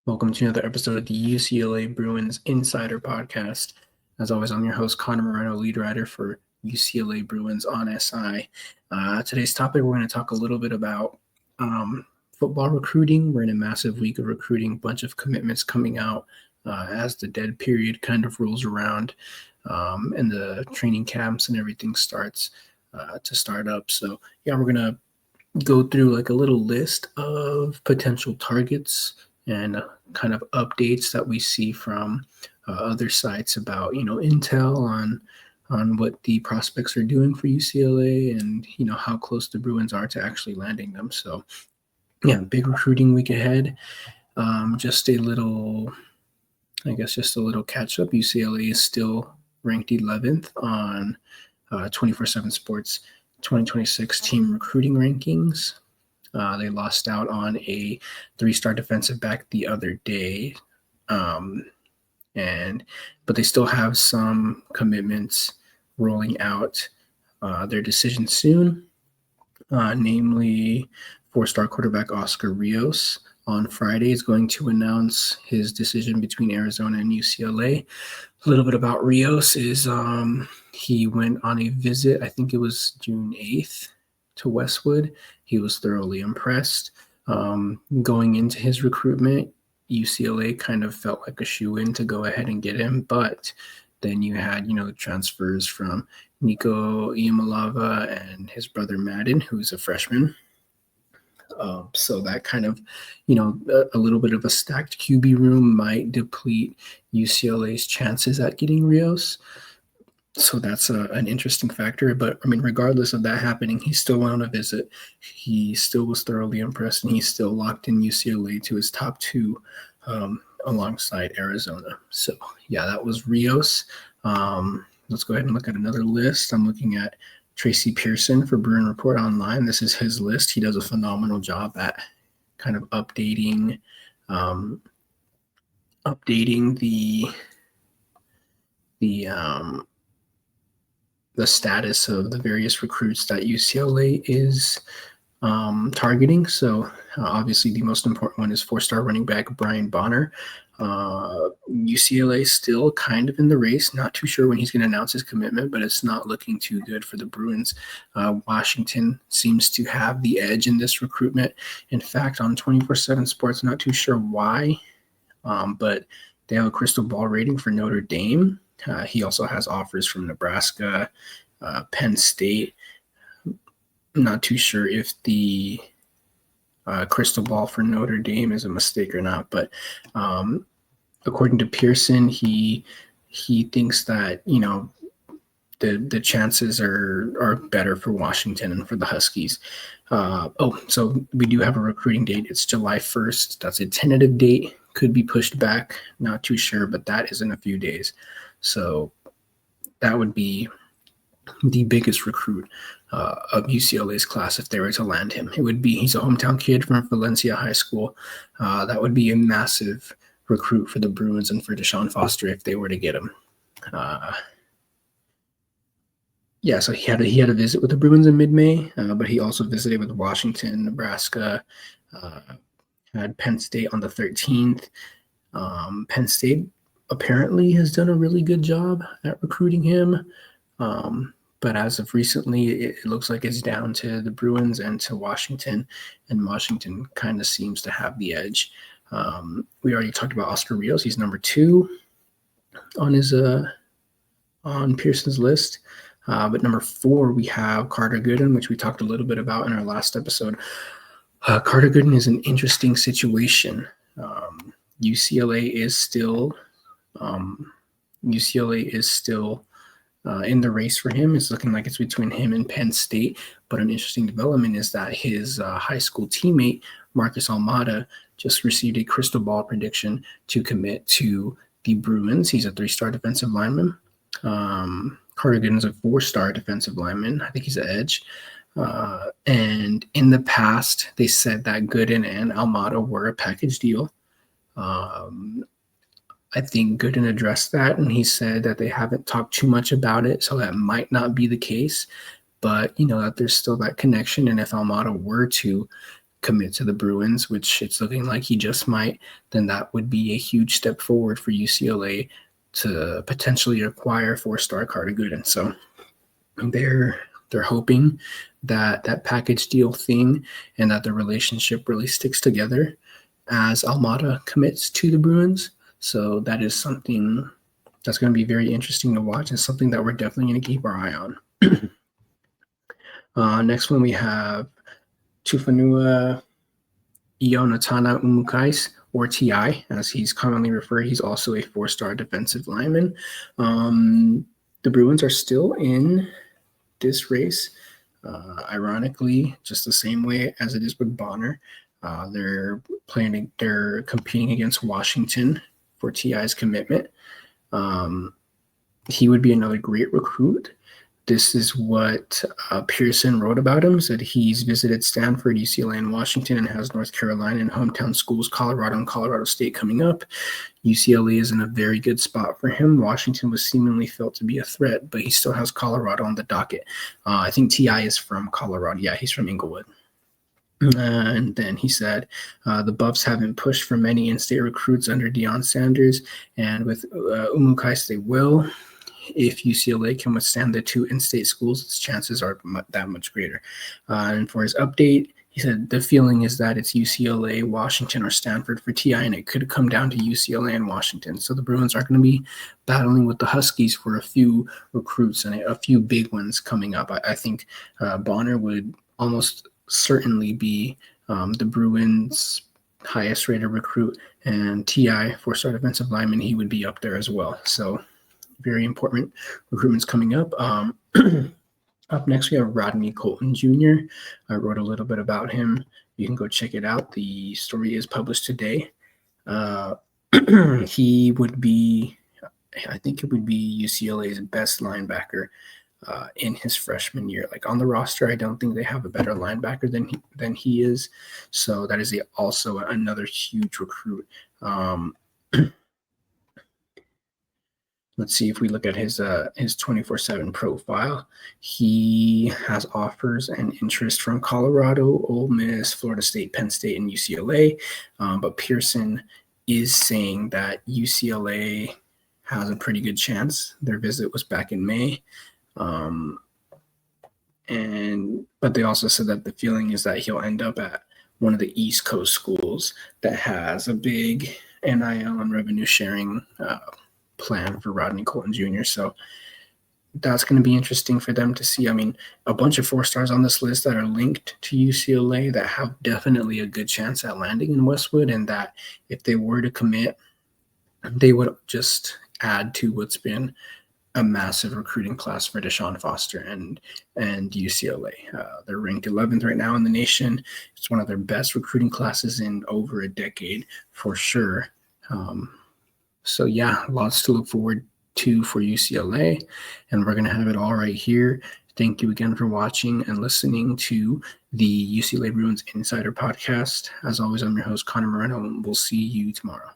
Welcome to another episode of the UCLA Bruins Insider Podcast. As always, I'm your host, Connor Moreno, lead writer for UCLA Bruins on SI. Today's topic, we're going to talk a little bit about football recruiting. We're in a massive week of recruiting, a bunch of commitments coming out as the dead period kind of rolls around and the training camps and everything starts to start up. So, we're going to go through like a little list of potential targets and kind of updates that we see from other sites about intel on what the prospects are doing for UCLA and how close the Bruins are to actually landing them. So big recruiting week ahead. Just a little catch up. UCLA is still ranked 11th on 24/7 Sports 2026 team recruiting rankings. They lost out on a 3-star defensive back the other day, but they still have some commitments rolling out their decision soon, namely 4-star quarterback Oscar Rios on Friday is going to announce his decision between Arizona and UCLA. A little bit about Rios is he went on a visit, I think it was June 8th, to Westwood. He was thoroughly impressed. Going into his recruitment, UCLA kind of felt like a shoe-in to go ahead and get him, but then you had, the transfers from Nico Iamaleava and his brother Madden, who's a freshman. So that kind of, a little bit of a stacked QB room might deplete UCLA's chances at getting Rios. So that's an interesting factor. But, regardless of that happening, he still went on a visit. He still was thoroughly impressed, and he still locked in UCLA to his top two alongside Arizona. So, that was Rios. Let's go ahead and look at another list. I'm looking at Tracy Pearson for Bruin Report Online. This is his list. He does a phenomenal job at kind of updating the status of the various recruits that UCLA is targeting. So obviously the most important one is 4-star running back Brian Bonner. UCLA still kind of in the race. Not too sure when he's going to announce his commitment, but it's not looking too good for the Bruins. Washington seems to have the edge in this recruitment. In fact, on 24/7 Sports, not too sure why, but they have a crystal ball rating for Notre Dame. He also has offers from Nebraska, Penn State. I'm not too sure if the crystal ball for Notre Dame is a mistake or not, but according to Pearson, he thinks that the chances are better for Washington and for the Huskies. So we do have a recruiting date. It's July 1st. That's a tentative date. Could be pushed back. Not too sure, but that is in a few days. So that would be the biggest recruit of UCLA's class if they were to land him. He's a hometown kid from Valencia High School. That would be a massive recruit for the Bruins and for Deshaun Foster if they were to get him. So he had a visit with the Bruins in mid-May, but he also visited with Washington, Nebraska, had Penn State on the 13th. Penn State apparently has done a really good job at recruiting him. But as of recently, it looks like it's down to the Bruins and to Washington, and Washington kind of seems to have the edge. We already talked about Oscar Rios. He's number 2 on his on Pearson's list. But number 4, we have Carter Gooden, which we talked a little bit about in our last episode. Carter Gooden is an interesting situation. UCLA is still in the race for him. It's looking like it's between him and Penn State. But an interesting development is that his high school teammate, Marcus Almada, just received a crystal ball prediction to commit to the Bruins. He's a 3-star defensive lineman. Carter Gooden's a 4-star defensive lineman. I think he's an edge. And in the past, they said that Gooden and Almada were a package deal. I think Gooden addressed that, and he said that they haven't talked too much about it, so that might not be the case. But, that there's still that connection, and if Almada were to commit to the Bruins, which it's looking like he just might, then that would be a huge step forward for UCLA to potentially acquire four-star Carter Gooden. So they're hoping that that package deal thing and that the relationship really sticks together as Almada commits to the Bruins. So that is something that's going to be very interesting to watch and something that we're definitely going to keep our eye on. Next one, we have Tufanua Ionatana Umukais, or TI, as he's commonly referred. He's also a four-star defensive lineman. The Bruins are still in this race, ironically, just the same way as it is with Bonner. They're competing against Washington for TI's commitment. He would be another great recruit. This is what Pearson wrote about him, said he's visited Stanford, UCLA, and Washington, and has North Carolina and hometown schools, Colorado and Colorado State, coming up. UCLA is in a very good spot for him. Washington was seemingly felt to be a threat, but he still has Colorado on the docket. I think T.I. is from Colorado. Yeah, he's from Inglewood. And then he said, the Buffs haven't pushed for many in-state recruits under Deion Sanders, and with Umukais, they will. If UCLA can withstand the two in-state schools, its chances are that much greater. And for his update, he said the feeling is that it's UCLA, Washington, or Stanford for TI, and it could come down to UCLA and Washington. So the Bruins are going to be battling with the Huskies for a few recruits and a few big ones coming up. I think Bonner would almost certainly be the Bruins' highest rated recruit, and TI, four-star defensive lineman, he would be up there as well. So very important recruitments coming up. Up next, we have Rodney Colton Jr. I wrote a little bit about him. You can go check it out. The story is published today. He would be, I think it would be UCLA's best linebacker in his freshman year. Like on the roster, I don't think they have a better linebacker than he is. So that is also another huge recruit. Let's see if we look at his 24/7 profile. He has offers and interest from Colorado, Ole Miss, Florida State, Penn State, and UCLA. But Pearson is saying that UCLA has a pretty good chance. Their visit was back in May. But they also said that the feeling is that he'll end up at one of the East Coast schools that has a big NIL and revenue sharing plan for Rodney Colton Jr. So that's going to be interesting for them to see. I mean, a bunch of 4-stars on this list that are linked to UCLA that have definitely a good chance at landing in Westwood, and that if they were to commit, they would just add to what's been a massive recruiting class for Deshaun Foster and UCLA. They're ranked 11th right now in the nation. It's one of their best recruiting classes in over a decade for sure. So yeah, lots to look forward to for UCLA, and we're going to have it all right here. Thank you again for watching and listening to the UCLA Bruins Insider Podcast. As always, I'm your host, Connor Moreno, and we'll see you tomorrow.